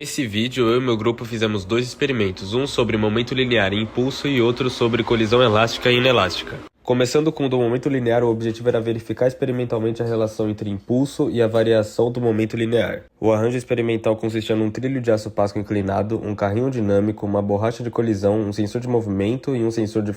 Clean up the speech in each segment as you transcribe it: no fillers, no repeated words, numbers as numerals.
Nesse vídeo, eu e meu grupo fizemos dois experimentos, um sobre momento linear e impulso e outro sobre colisão elástica e inelástica. Começando com o do momento linear, o objetivo era verificar experimentalmente a relação entre impulso e a variação do momento linear. O arranjo experimental consistia num trilho de aço Pasco inclinado, um carrinho dinâmico, uma borracha de colisão, um sensor de movimento e um sensor de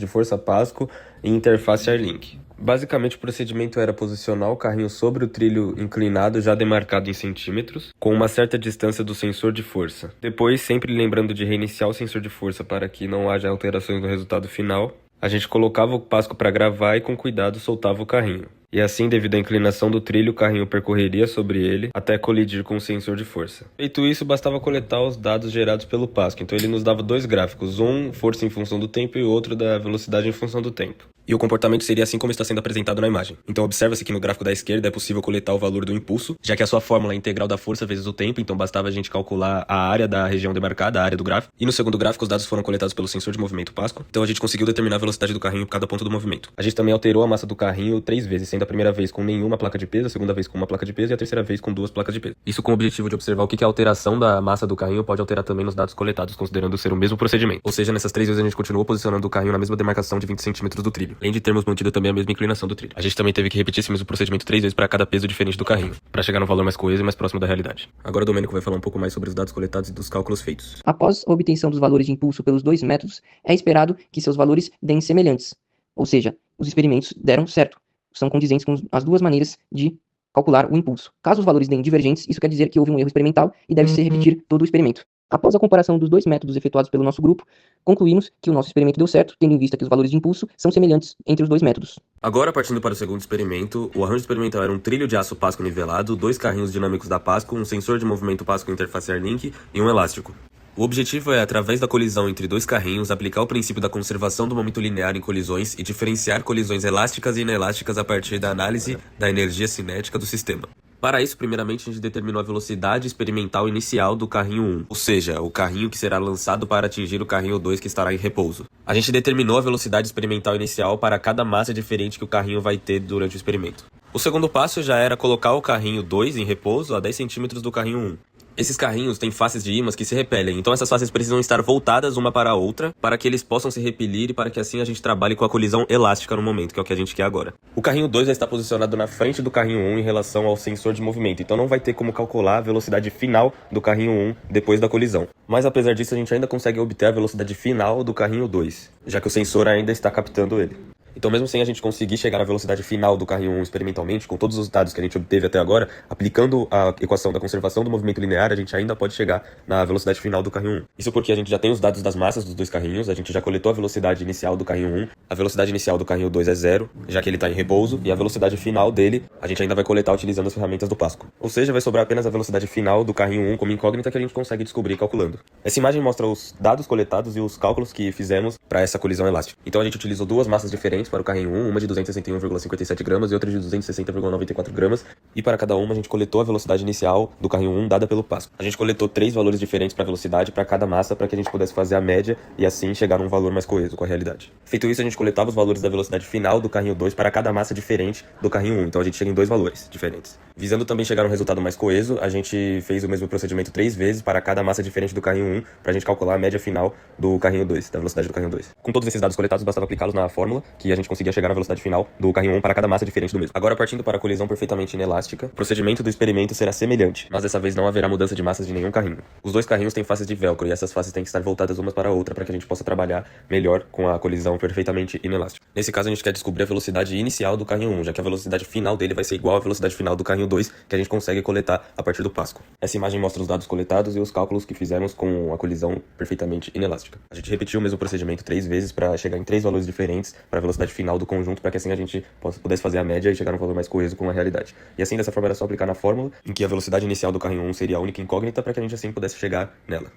força Pasco e interface Airlink. Basicamente, o procedimento era posicionar o carrinho sobre o trilho inclinado já demarcado em centímetros, com uma certa distância do sensor de força. Depois, sempre lembrando de reiniciar o sensor de força para que não haja alterações no resultado final, a gente colocava o Pasco para gravar e com cuidado soltava o carrinho. E assim, devido à inclinação do trilho, o carrinho percorreria sobre ele até colidir com o sensor de força. Feito isso, bastava coletar os dados gerados pelo Pasco. Então ele nos dava dois gráficos, um força em função do tempo e o outro da velocidade em função do tempo. E o comportamento seria assim como está sendo apresentado na imagem. Então observa-se que no gráfico da esquerda é possível coletar o valor do impulso, já que a sua fórmula é a integral da força vezes o tempo, então bastava a gente calcular a área da região demarcada, a área do gráfico. E no segundo gráfico os dados foram coletados pelo sensor de movimento Pasco, então a gente conseguiu determinar a velocidade do carrinho em cada ponto do movimento. A gente também alterou a massa do carrinho 3 vezes, sendo a primeira vez com nenhuma placa de peso, a segunda vez com uma placa de peso e a terceira vez com 2 placas de peso. Isso com o objetivo de observar o que a alteração da massa do carrinho pode alterar também nos dados coletados, considerando ser o mesmo procedimento. Ou seja, nessas 3 vezes a gente continuou posicionando o carrinho na mesma demarcação de 20 centímetros do trilho, além de termos mantido também a mesma inclinação do trilho. A gente também teve que repetir esse mesmo procedimento 3 vezes para cada peso diferente do carrinho, para chegar num valor mais coeso e mais próximo da realidade. Agora o Domênico vai falar um pouco mais sobre os dados coletados e dos cálculos feitos. Após a obtenção dos valores de impulso pelos dois métodos, é esperado que seus valores deem semelhantes, ou seja, os experimentos deram certo, são condizentes com as duas maneiras de calcular o impulso. Caso os valores deem divergentes, isso quer dizer que houve um erro experimental e deve-se repetir todo o experimento. Após a comparação dos dois métodos efetuados pelo nosso grupo, concluímos que o nosso experimento deu certo, tendo em vista que os valores de impulso são semelhantes entre os dois métodos. Agora, partindo para o segundo experimento, o arranjo experimental era um trilho de aço Pasco nivelado, 2 carrinhos dinâmicos da Pasco, um sensor de movimento Pasco interface Airlink e um elástico. O objetivo é, através da colisão entre 2 carrinhos, aplicar o princípio da conservação do momento linear em colisões e diferenciar colisões elásticas e inelásticas a partir da análise da energia cinética do sistema. Para isso, primeiramente, a gente determinou a velocidade experimental inicial do carrinho 1, ou seja, o carrinho que será lançado para atingir o carrinho 2 que estará em repouso. A gente determinou a velocidade experimental inicial para cada massa diferente que o carrinho vai ter durante o experimento. O segundo passo já era colocar o carrinho 2 em repouso a 10 centímetros do carrinho 1. Esses carrinhos têm faces de ímãs que se repelem, então essas faces precisam estar voltadas uma para a outra para que eles possam se repelir e para que assim a gente trabalhe com a colisão elástica no momento, que é o que a gente quer agora. O carrinho 2 já está posicionado na frente do carrinho 1 em relação ao sensor de movimento, então não vai ter como calcular a velocidade final do carrinho 1 depois da colisão. Mas apesar disso a gente ainda consegue obter a velocidade final do carrinho 2, já que o sensor ainda está captando ele. Então mesmo sem a gente conseguir chegar na velocidade final do carrinho 1 experimentalmente, com todos os dados que a gente obteve até agora, aplicando a equação da conservação do movimento linear, a gente ainda pode chegar na velocidade final do carrinho 1. Isso porque a gente já tem os dados das massas dos dois carrinhos, a gente já coletou a velocidade inicial do carrinho 1, a velocidade inicial do carrinho 2 é 0, já que ele está em repouso, e a velocidade final dele a gente ainda vai coletar utilizando as ferramentas do Pasco. Ou seja, vai sobrar apenas a velocidade final do carrinho 1 como incógnita que a gente consegue descobrir calculando. Essa imagem mostra os dados coletados e os cálculos que fizemos para essa colisão elástica. Então a gente utilizou duas massas diferentes para o carrinho 1, uma de 261,57 gramas e outra de 260,94 gramas, e para cada uma a gente coletou a velocidade inicial do carrinho 1 dada pelo Pasco. A gente coletou 3 valores diferentes para a velocidade para cada massa para que a gente pudesse fazer a média e assim chegar num valor mais coeso com a realidade. Feito isso, a gente coletava os valores da velocidade final do carrinho 2 para cada massa diferente do carrinho 1, então a gente chega em 2 valores diferentes. Visando também chegar a um resultado mais coeso, a gente fez o mesmo procedimento 3 vezes para cada massa diferente do carrinho 1 para a gente calcular a média final do carrinho 2, da velocidade do carrinho 2. Com todos esses dados coletados, bastava aplicá-los na fórmula que a gente conseguia chegar na velocidade final do carrinho 1 para cada massa diferente do mesmo. Agora, partindo para a colisão perfeitamente inelástica, o procedimento do experimento será semelhante, mas dessa vez não haverá mudança de massas de nenhum carrinho. Os dois carrinhos têm faces de velcro e essas faces têm que estar voltadas umas para a outra para que a gente possa trabalhar melhor com a colisão perfeitamente inelástica. Nesse caso, a gente quer descobrir a velocidade inicial do carrinho 1, já que a velocidade final dele vai ser igual à velocidade final do carrinho 2, que a gente consegue coletar a partir do Pasco. Essa imagem mostra os dados coletados e os cálculos que fizemos com a colisão perfeitamente inelástica. A gente repetiu o mesmo procedimento 3 vezes para chegar em 3 valores diferentes para a velocidade final do conjunto, para que assim a gente pudesse fazer a média e chegar num valor mais coeso com a realidade. E assim, dessa forma, era só aplicar na fórmula, em que a velocidade inicial do carrinho 1 seria a única incógnita para que a gente assim pudesse chegar nela.